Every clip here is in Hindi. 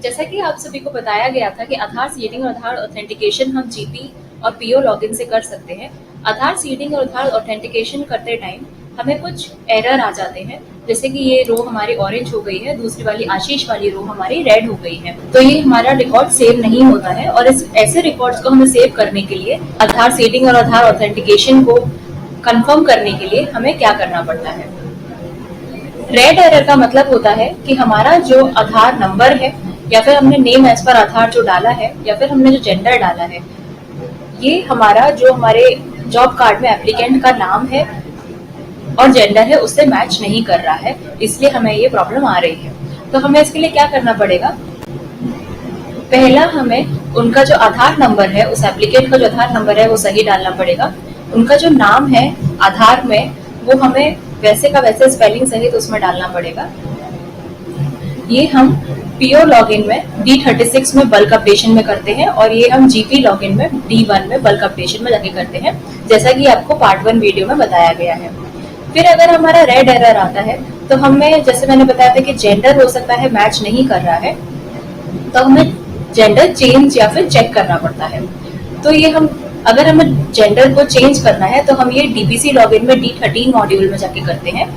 जैसा कि आप सभी को बताया गया था कि आधार सीडिंग और आधार ऑथेंटिकेशन हम जीपी और पीओ लॉगिन से कर सकते हैं। आधार सीडिंग और आधार ऑथेंटिकेशन करते टाइम हमें कुछ एरर आ जाते हैं, जैसे कि ये रो हमारी ऑरेंज हो गई है, दूसरी वाली आशीष वाली रो हमारी रेड हो गई है, तो ये हमारा रिकॉर्ड सेव नहीं होता है। और इस ऐसे रिकॉर्ड्स को हमें सेव करने के लिए आधार सीडिंग और आधार ऑथेंटिकेशन को कंफर्म करने के लिए हमें क्या करना पड़ता है। रेड एरर का मतलब होता है कि हमारा जो आधार नंबर है या फिर हमने नेम एज पर आधार जो डाला है या फिर हमने जो जेंडर डाला है, ये हमारा जो हमारे जॉब कार्ड में एप्लीकेंट का नाम है और जेंडर है उससे मैच नहीं कर रहा है, इसलिए हमें ये प्रॉब्लम आ रही है। तो हमें इसके लिए क्या करना पड़ेगा। पहला हमें उनका जो आधार नंबर है, उस एप्लीकेंट का जो आधार नंबर है वो सही डालना पड़ेगा। उनका जो नाम है आधार में वो हमें वैसे का वैसे स्पेलिंग सहित उसमें डालना पड़ेगा। ये हम पीओ लॉगिन में D36 में बल्क अपडेशन में करते हैं और ये हम जीपी लॉगिन में D1 में बल्क अपडेशन में जाके करते हैं, जैसा कि आपको पार्ट 1 वीडियो में बताया गया है। फिर अगर हमारा रेड एरर आता है तो हमें, जैसे मैंने बताया था कि जेंडर हो सकता है मैच नहीं कर रहा है, तो हमें जेंडर चेंज या फिर चेक करना पड़ता है। तो ये हम, अगर हमें जेंडर को चेंज करना है तो हम ये डीबीसी लॉगिन में D13 मॉड्यूल में जाके करते हैं,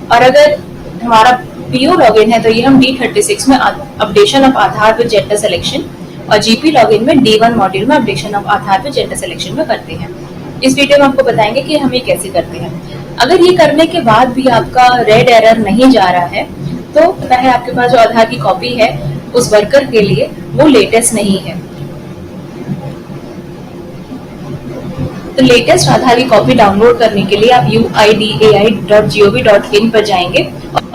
और अगर हमारा पीओ लॉगिन है तो ये हम D36 में updation of Aadhaar with gender selection और जीपी लॉगिन में D1 मॉड्यूल में updation of Aadhaar with gender selection में करते हैं। इस वीडियो में आपको बताएंगे कि हम ये कैसे करते हैं। अगर ये करने के बाद भी आपका रेड एरर नहीं जा रहा है तो पता है आपके पास जो आधार की कॉपी है उस वर्कर के लिए वो लेटेस्ट नहीं है। तो लेटेस्ट आधार की कॉपी डाउनलोड करने के लिए आप uidai.gov.in पर जाएंगे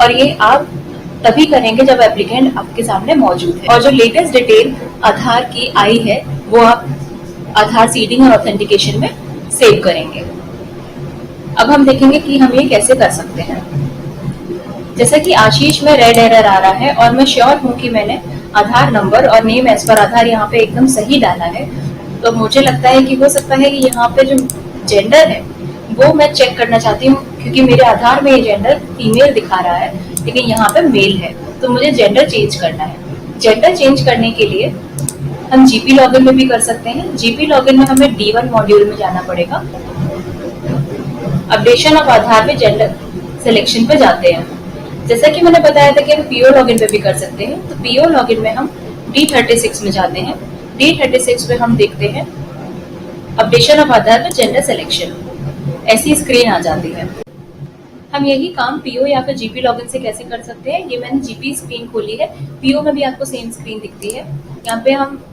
और ये आप तभी करेंगे जब एप्लीकेंट आपके सामने मौजूद है, और जो लेटेस्ट डिटेल आधार की आई है वो आप आधार सीडिंग और ऑथेंटिकेशन में सेव करेंगे। अब हम देखेंगे कि हम ये कैसे कर सकते हैं। जैसा कि आशीष में रेड एरर आ रहा है और मैं श्योर हूँ कि मैंने आधार नंबर और नेम एज पर आधार यहाँ पे एकदम सही डाला है, तो मुझे लगता है कि हो सकता है कि यहाँ पे जो जेंडर है वो मैं चेक करना चाहती हूँ, क्योंकि मेरे आधार में ये जेंडर फीमेल दिखा रहा है लेकिन यहाँ पे मेल है, तो मुझे जेंडर चेंज करना है। जेंडर चेंज करने के लिए हम जीपी लॉगिन में भी कर सकते हैं। जीपी लॉगिन में हमें D1 मॉड्यूल में जाना पड़ेगा, अपडेशन ऑफ आधार में जेंडर सिलेक्शन पे जाते हैं। जैसा कि मैंने बताया था कि हम पीओ लॉगिन पे भी कर सकते हैं, तो पीओ लॉगिन में हम D36 में जाते हैं। D36 में हम देखते हैं अपडेशन ऑफ आधार में जेंडर सिलेक्शन, ऐसी स्क्रीन आ जाती है। हम यही काम पीओ या फिर जीपी लॉगिन से कैसे कर सकते हैं, ये मैंने जीपी स्क्रीन खोली है, पीओ में भी आपको सेम स्क्रीन दिखती है। यहाँ पे हम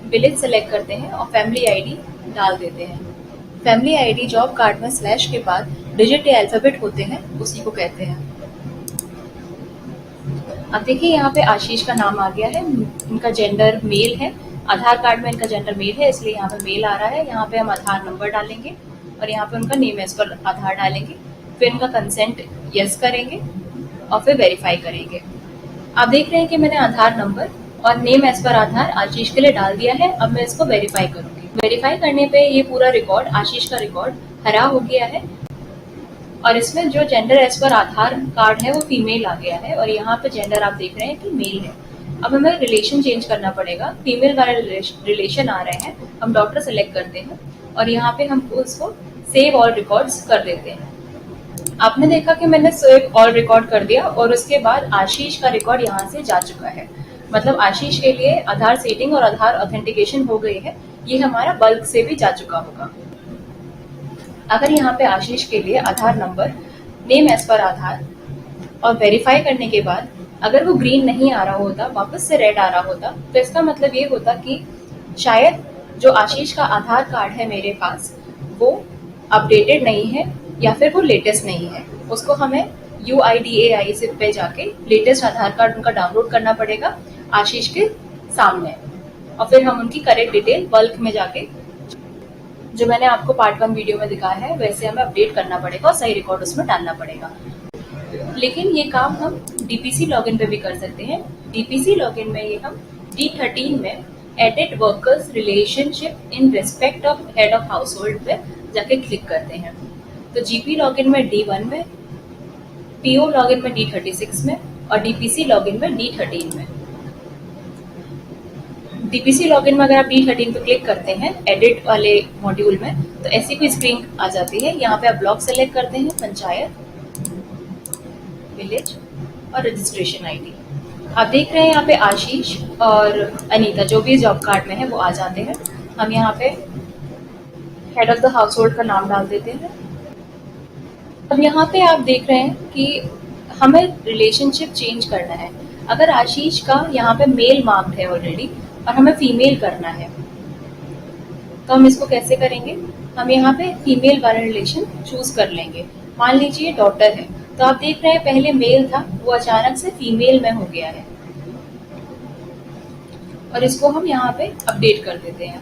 विलेज सेलेक्ट करते हैं और फैमिली आईडी डाल देते हैं। फैमिली आईडी जॉब कार्ड में स्लैश के बाद डिजिट या अल्फाबेट होते हैं, उसी को कहते हैं। अब देखिए यहाँ पे आशीष का नाम आ गया है, इनका जेंडर मेल है, आधार कार्ड में इनका जेंडर मेल है इसलिए यहाँ पे मेल आ रहा है। यहाँ पे हम आधार नंबर डालेंगे और यहाँ पे उनका नेम एज पर आधार डालेंगे, फिर इनका कंसेंट यस करेंगे और फिर वेरीफाई करेंगे। आप देख रहे हैं कि मैंने आधार नंबर और नेम एज पर आधार आशीष के लिए डाल दिया है। अब मैं इसको वेरीफाई करूंगी। वेरीफाई करने पे ये पूरा रिकॉर्ड, आशीष का रिकॉर्ड हरा हो गया है और इसमें जो जेंडर एज पर आधार कार्ड है वो फीमेल आ गया है और यहाँ पे जेंडर आप देख रहे हैं कि मेल है। अब हमें रिलेशन चेंज करना पड़ेगा, फीमेल वाले रिलेशन आ रहे हैं, हम डॉक्टर सेलेक्ट करते हैं और यहाँ पे हम उसको सेव ऑल रिकॉर्ड्स कर देते हैं। आपने देखा कि मैंने सेव ऑल रिकॉर्ड कर दिया और उसके बाद आशीष का रिकॉर्ड यहाँ से जा चुका है, मतलब आशीष के लिए आधार सेटिंग और आधार ऑथेंटिकेशन हो गई है, ये हमारा बल्क से भी जा चुका होगा। अगर यहाँ पे आशीष के लिए आधार नंबर, नेम एज पर आधार और वेरीफाई करने के बाद अगर वो ग्रीन नहीं आ रहा होता, वापस से रेड आ रहा होता, तो इसका मतलब ये होता कि शायद जो आशीष का आधार कार्ड है मेरे पास वो अपडेटेड नहीं है या फिर वो लेटेस्ट नहीं है। उसको हमें UIDAI से पे जाके लेटेस्ट आधार कार्ड उनका डाउनलोड करना पड़ेगा आशीष के सामने, और फिर हम उनकी करेक्ट डिटेल बल्क में जाके, जो मैंने आपको पार्ट 1 वीडियो में दिखाया है वैसे हमें अपडेट करना पड़ेगा और सही रिकॉर्ड उसमें डालना पड़ेगा। लेकिन ये काम हम DPC लॉगिन पे भी कर सकते हैं। DPC लॉगिन में ये हम D13 में edit workers relationship in respect of head of house hold पे जाके क्लिक करते हैं। तो GP लॉगिन में D1 में, PO लॉगिन में D36 में और डीपीसी लॉगिन में D13 में। डीपीसी लॉगिन में अगर आप D13 पे क्लिक करते हैं एडिट वाले मॉड्यूल में, तो ऐसी कोई स्क्रीन आ जाती है। यहाँ पे आप ब्लॉक सेलेक्ट करते हैं, पंचायत, विलेज और रजिस्ट्रेशन आईडी। आप देख रहे हैं यहाँ पे आशीष और अनीता जो भी जॉब कार्ड में है वो आ जाते हैं। हम यहाँ पे head of the house hold का नाम डाल देते हैं। अब यहाँ पे आप देख रहे हैं कि हमें रिलेशनशिप चेंज करना है। अगर आशीष का यहाँ पे मेल मार्क्ड है ऑलरेडी और हमें फीमेल करना है, तो हम इसको कैसे करेंगे? हम यहाँ पे फीमेल वाला रिलेशन चूज कर लेंगे। मान लीजिए डॉटर है, तो आप देख रहे हैं पहले मेल था, वो अचानक से फीमेल में हो गया है, और इसको हम यहाँ पे अपडेट कर देते हैं।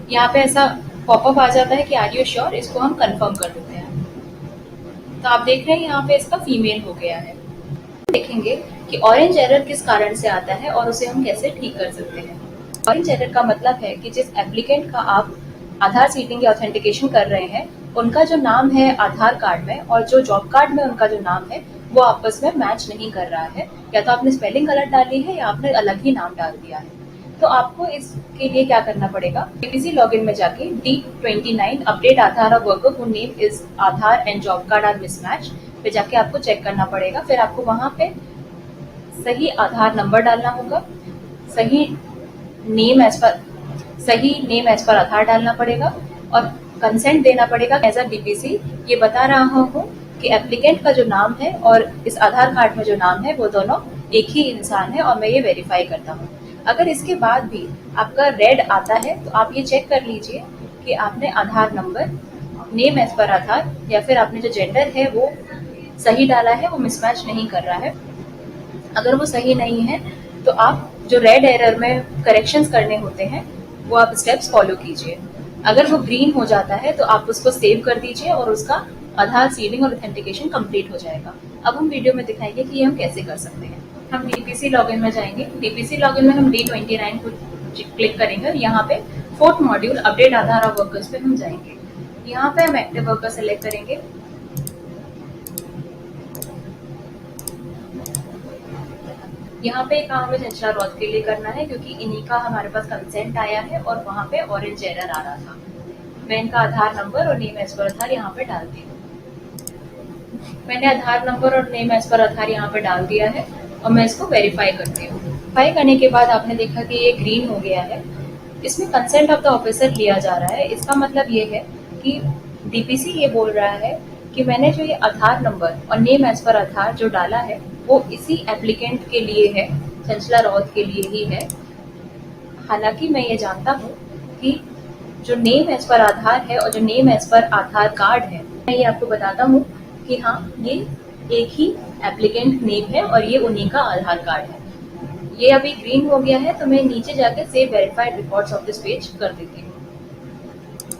यहाँ पे ऐसा पॉपअप आ जाता है कि आर यू श्योर, इसको हम कंफर्म कर देते हैं। तो आप देख रहे हैं यहाँ पे इसका फीमेल हो गया है। देखेंगे कि ऑरेंज एरर किस कारण से आता है और उसे हम कैसे ठीक कर सकते हैं। ऑरेंज एरर का मतलब है कि जिस एप्लीकेंट का आप आधार सीडिंग या ऑथेंटिकेशन कर रहे हैं, उनका जो नाम है आधार कार्ड में और जो जॉब कार्ड में उनका जो नाम है वो आपस में मैच नहीं कर रहा है। या तो आपने स्पेलिंग गलत डाली है या आपने अलग ही नाम डाल दिया है। तो आपको इसके लिए क्या करना पड़ेगा? डीपीसी लॉगिन में जाके D29 अपडेट आधार और worker who name is Aadhaar and job card are mismatch पे जाके आपको चेक करना पड़ेगा। फिर आपको वहां पे सही आधार नंबर डालना होगा, सही नेम एज पर आधार डालना पड़ेगा और कंसेंट देना पड़ेगा। एज अ डीपीसी ये बता रहा हूँ कि एप्लीकेंट का जो नाम है और इस आधार कार्ड में जो नाम है वो दोनों एक ही इंसान है और मैं ये वेरीफाई करता हूँ। अगर इसके बाद भी आपका रेड आता है तो आप ये चेक कर लीजिए कि आपने आधार नंबर, नेम एज पर आधार या फिर आपने जो जेंडर है वो सही डाला है, वो मिसमैच नहीं कर रहा है। अगर वो सही नहीं है तो आप जो रेड एरर में करेक्शंस करने होते हैं वो आप स्टेप्स फॉलो कीजिए। अगर वो ग्रीन हो जाता है तो आप उसको सेव कर दीजिए और उसका आधार सीडिंग और ऑथेंटिकेशन कंप्लीट हो जाएगा। अब हम वीडियो में दिखाएंगे कि ये हम कैसे कर सकते हैं। हम डीपीसी लॉगिन में जाएंगे। डीपीसी लॉगिन में हम D29 को क्लिक करेंगे और यहाँ पे फोर्थ मॉड्यूल अपडेट आधार और वर्कर्स पे हम जाएंगे। यहाँ पे हम एक्टिव वर्कर सेलेक्ट करेंगे। यहाँ पे काम हमें चंचला रॉथ के लिए करना है क्योंकि इन्हीं का हमारे पास कंसेंट आया है और वहाँ पे ऑरेंज एरर आ रहा था। मैं इनका आधार नंबर और नेम एज पर आधार यहाँ पे डाल दी। मैंने आधार नंबर और नेम एज पर आधार यहाँ पे डाल दिया है और मैं इसको वेरीफाई करती हूँ। वेरीफाई करने के बाद आपने देखा कि ये ग्रीन हो गया है। इसमें कंसेंट ऑफ द ऑफिसर लिया जा रहा है। इसका मतलब ये है कि डीपीसी ये बोल रहा है कि मैंने जो ये आधार नंबर और नेम एज पर आधार जो डाला है वो इसी एप्लीकेंट के लिए है, चंचला रॉथ के लिए ही है। हालांकि मैं ये जानता हूँ कि जो नेम एज पर आधार है और जो नेम एज पर आधार कार्ड है, मैं ये आपको बताता हूँ कि हाँ ये एक ही एप्लीकेंट नेम है और ये उन्हीं का आधार कार्ड है। ये अभी ग्रीन हो गया है तो मैं नीचे जाकर save verified records of this page कर देती हूँ।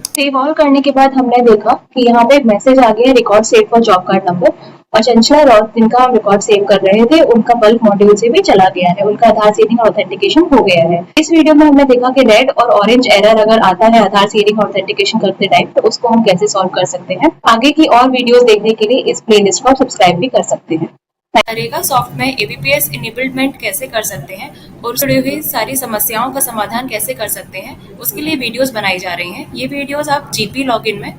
सेव ऑल करने के बाद हमने देखा कि यहाँ पे एक मैसेज आ गया, record save for job card number, और चंचला रॉथ जिनका हम रिकॉर्ड सेव कर रहे थे उनका बल्क मॉड्यूल से भी चला गया है, उनका आधार सीडिंग और ऑथेंटिकेशन हो गया है। इस वीडियो में हमने देखा कि रेड और ऑरेंज एरर अगर आता है आधार सीडिंग और ऑथेंटिकेशन करते टाइम तो उसको हम कैसे सॉल्व कर सकते हैं। आगे की और वीडियोस देखने के लिए इस प्लेलिस्ट को आप सब्सक्राइब भी कर सकते हैं। नरेगा सॉफ्ट में एबीपीएस इनेबलमेंट कैसे कर सकते हैं और जुड़ी हुई सारी समस्याओं का समाधान कैसे कर सकते हैं, उसके लिए वीडियोस बनाई जा रही हैं। ये वीडियोस आप जीपी लॉगिन में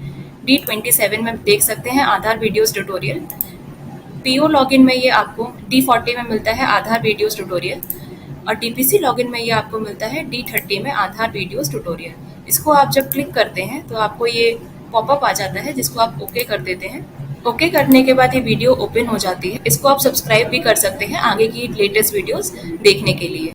D27 में देख सकते हैं, आधार वीडियोस ट्यूटोरियल। पीओ लॉगिन में ये आपको D40 में मिलता है आधार वीडियोस ट्यूटोरियल, और डीपीसी लॉगिन में ये आपको मिलता है D30 में आधार वीडियोस ट्यूटोरियल। इसको आप जब क्लिक करते हैं तो आपको ये पॉपअप आ जाता है जिसको आप ओके कर देते हैं। ओके करने के बाद ये वीडियो ओपन हो जाती है। इसको आप सब्सक्राइब भी कर सकते हैं आगे की लेटेस्ट वीडियोस देखने के लिए।